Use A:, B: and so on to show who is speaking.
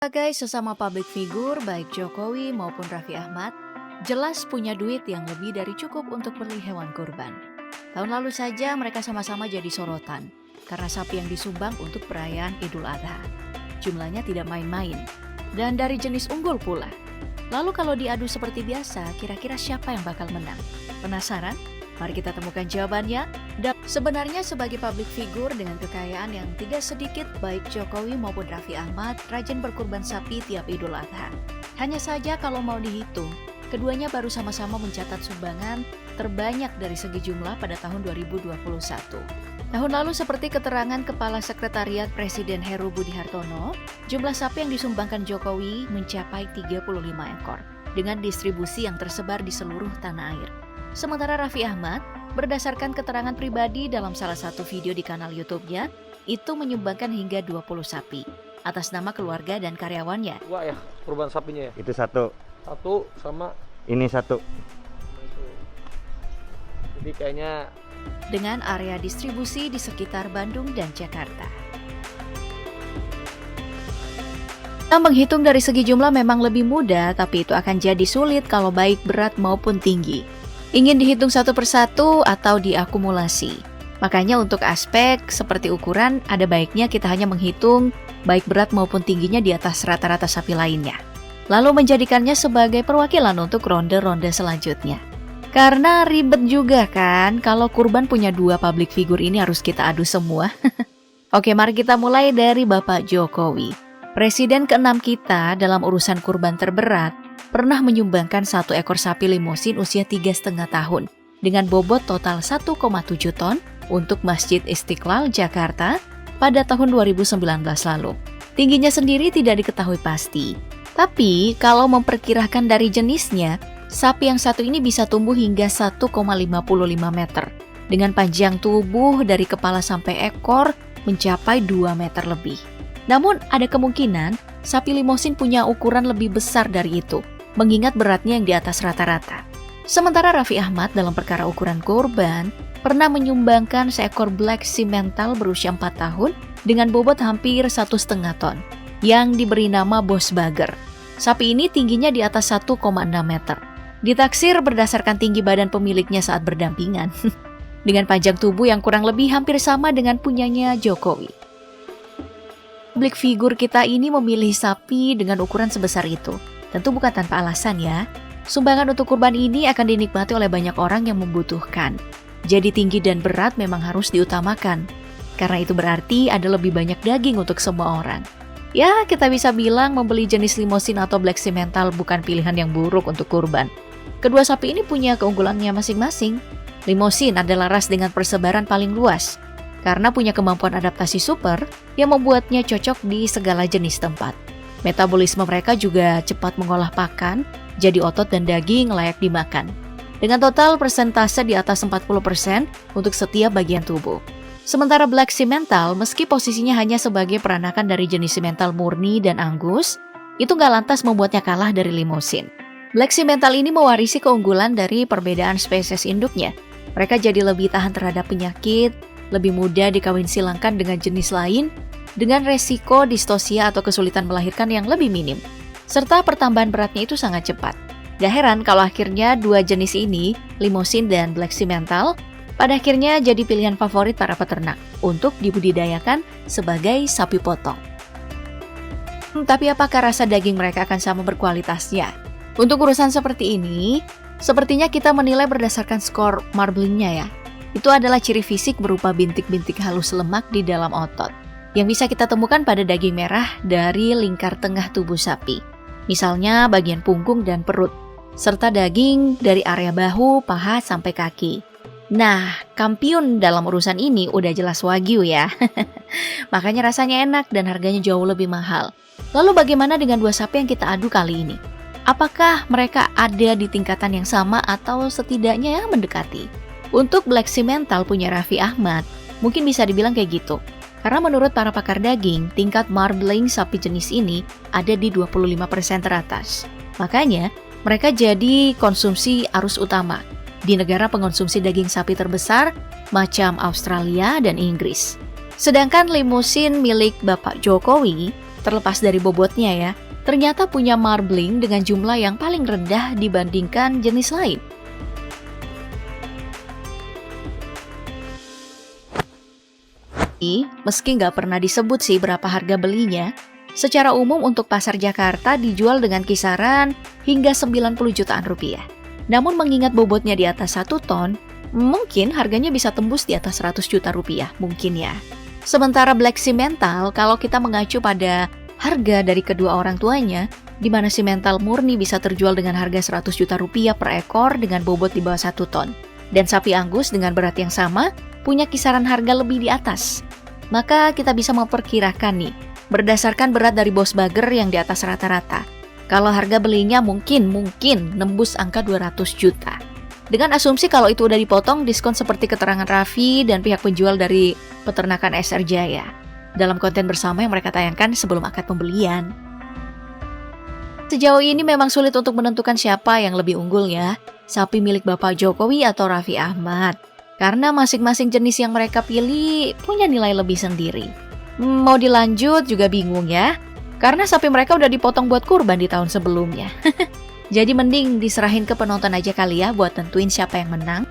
A: Sebagai sesama publik figur, baik Jokowi maupun Raffi Ahmad, jelas punya duit yang lebih dari cukup untuk beli hewan kurban. Tahun lalu saja mereka sama-sama jadi sorotan, karena sapi yang disumbang untuk perayaan Idul Adha. Jumlahnya tidak main-main, dan dari jenis unggul pula. Lalu kalau diadu seperti biasa, kira-kira siapa yang bakal menang? Penasaran? Mari kita temukan jawabannya. Dan sebenarnya sebagai publik figur dengan kekayaan yang tidak sedikit, baik Jokowi maupun Raffi Ahmad rajin berkurban sapi tiap Idul Adha. Hanya saja kalau mau dihitung, keduanya baru sama-sama mencatat sumbangan terbanyak dari segi jumlah pada tahun 2021. Tahun lalu seperti keterangan Kepala Sekretariat Presiden Heru Budi Hartono, jumlah sapi yang disumbangkan Jokowi mencapai 35 ekor dengan distribusi yang tersebar di seluruh tanah air. Sementara Raffi Ahmad, berdasarkan keterangan pribadi dalam salah satu video di kanal YouTube-nya, itu menyumbangkan hingga 20 sapi atas nama keluarga dan karyawannya.
B: Dua ya, kurban sapinya ya?
C: Itu satu.
B: Satu sama
C: Ini satu.
B: itu. Jadi kayaknya
A: Dengan area distribusi di sekitar Bandung dan Jakarta. Kita menghitung dari segi jumlah memang lebih mudah, tapi itu akan jadi sulit kalau baik berat maupun tinggi. Ingin dihitung satu persatu atau diakumulasi. Makanya untuk aspek seperti ukuran, ada baiknya kita hanya menghitung baik berat maupun tingginya di atas rata-rata sapi lainnya. Lalu menjadikannya sebagai perwakilan untuk ronde-ronde selanjutnya. Karena ribet juga kan, kalau kurban punya dua public figure ini harus kita adu semua. Oke, mari kita mulai dari Bapak Jokowi. Presiden ke-6 kita dalam urusan kurban terberat, pernah menyumbangkan 1 ekor sapi limosin usia 3,5 tahun dengan bobot total 1,7 ton untuk Masjid Istiqlal, Jakarta pada tahun 2019 lalu. Tingginya sendiri tidak diketahui pasti, tapi kalau memperkirakan dari jenisnya, sapi yang satu ini bisa tumbuh hingga 1,55 meter dengan panjang tubuh dari kepala sampai ekor mencapai 2 meter lebih. Namun ada kemungkinan sapi limosin punya ukuran lebih besar dari itu, mengingat beratnya yang di atas rata-rata. Sementara Raffi Ahmad dalam perkara ukuran kurban pernah menyumbangkan seekor black simmental berusia 4 tahun dengan bobot hampir 1,5 ton yang diberi nama Bos Bager. Sapi ini tingginya di atas 1,6 meter. Ditaksir berdasarkan tinggi badan pemiliknya saat berdampingan, dengan panjang tubuh yang kurang lebih hampir sama dengan punyanya Jokowi. Publik figur kita ini memilih sapi dengan ukuran sebesar itu. Tentu bukan tanpa alasan ya. Sumbangan untuk kurban ini akan dinikmati oleh banyak orang yang membutuhkan. Jadi tinggi dan berat memang harus diutamakan. Karena itu berarti ada lebih banyak daging untuk semua orang. Ya, kita bisa bilang membeli jenis limosin atau black simmental bukan pilihan yang buruk untuk kurban. Kedua sapi ini punya keunggulannya masing-masing. Limosin adalah ras dengan persebaran paling luas, karena punya kemampuan adaptasi super yang membuatnya cocok di segala jenis tempat. Metabolisme mereka juga cepat mengolah pakan, jadi otot dan daging layak dimakan. Dengan total persentase di atas 40% untuk setiap bagian tubuh. Sementara black simmental, meski posisinya hanya sebagai peranakan dari jenis simmental murni dan Angus, itu nggak lantas membuatnya kalah dari limosin. Black simmental ini mewarisi keunggulan dari perbedaan spesies induknya. Mereka jadi lebih tahan terhadap penyakit, lebih mudah dikawin silangkan dengan jenis lain, dengan resiko distosia atau kesulitan melahirkan yang lebih minim. Serta pertambahan beratnya itu sangat cepat. Gak heran kalau akhirnya dua jenis ini, limosin dan black simmental, pada akhirnya jadi pilihan favorit para peternak untuk dibudidayakan sebagai sapi potong. Tapi apakah rasa daging mereka akan sama berkualitasnya? Untuk urusan seperti ini, sepertinya kita menilai berdasarkan skor marblingnya ya. Itu adalah ciri fisik berupa bintik-bintik halus lemak di dalam otot yang bisa kita temukan pada daging merah dari lingkar tengah tubuh sapi. Misalnya bagian punggung dan perut, serta daging dari area bahu, paha, sampai kaki. Nah, kampiun dalam urusan ini udah jelas Wagyu ya. Makanya rasanya enak dan harganya jauh lebih mahal. Lalu bagaimana dengan dua sapi yang kita adu kali ini? Apakah mereka ada di tingkatan yang sama atau setidaknya ya mendekati? Untuk black simmental punya Raffi Ahmad, mungkin bisa dibilang kayak gitu. Karena menurut para pakar daging, tingkat marbling sapi jenis ini ada di 25% teratas. Makanya, mereka jadi konsumsi arus utama di negara pengonsumsi daging sapi terbesar macam Australia dan Inggris. Sedangkan limusin milik Bapak Jokowi Terlepas dari bobotnya ya, ternyata punya marbling dengan jumlah yang paling rendah dibandingkan jenis lain. Meski nggak pernah disebut sih berapa harga belinya, secara umum untuk pasar Jakarta dijual dengan kisaran hingga 90 jutaan rupiah. Namun mengingat bobotnya di atas 1 ton, mungkin harganya bisa tembus di atas 100 juta rupiah, mungkin ya. Sementara Black Simmental, kalau kita mengacu pada harga dari kedua orang tuanya, di mana Simmental murni bisa terjual dengan harga 100 juta rupiah per ekor dengan bobot di bawah 1 ton. Dan sapi Angus dengan berat yang sama, punya kisaran harga lebih di atas. Maka kita bisa memperkirakan nih, berdasarkan berat dari Bos Bager yang di atas rata-rata, kalau harga belinya mungkin nembus angka 200 juta. Dengan asumsi kalau itu udah dipotong diskon seperti keterangan Raffi dan pihak penjual dari peternakan SR Jaya dalam konten bersama yang mereka tayangkan sebelum akad pembelian. Sejauh ini memang sulit untuk menentukan siapa yang lebih unggul ya, sapi milik Bapak Jokowi atau Raffi Ahmad. Karena masing-masing jenis yang mereka pilih punya nilai lebih sendiri. Mau dilanjut juga bingung ya, karena sapi mereka udah dipotong buat kurban di tahun sebelumnya. Jadi mending diserahin ke penonton aja kali ya buat tentuin siapa yang menang.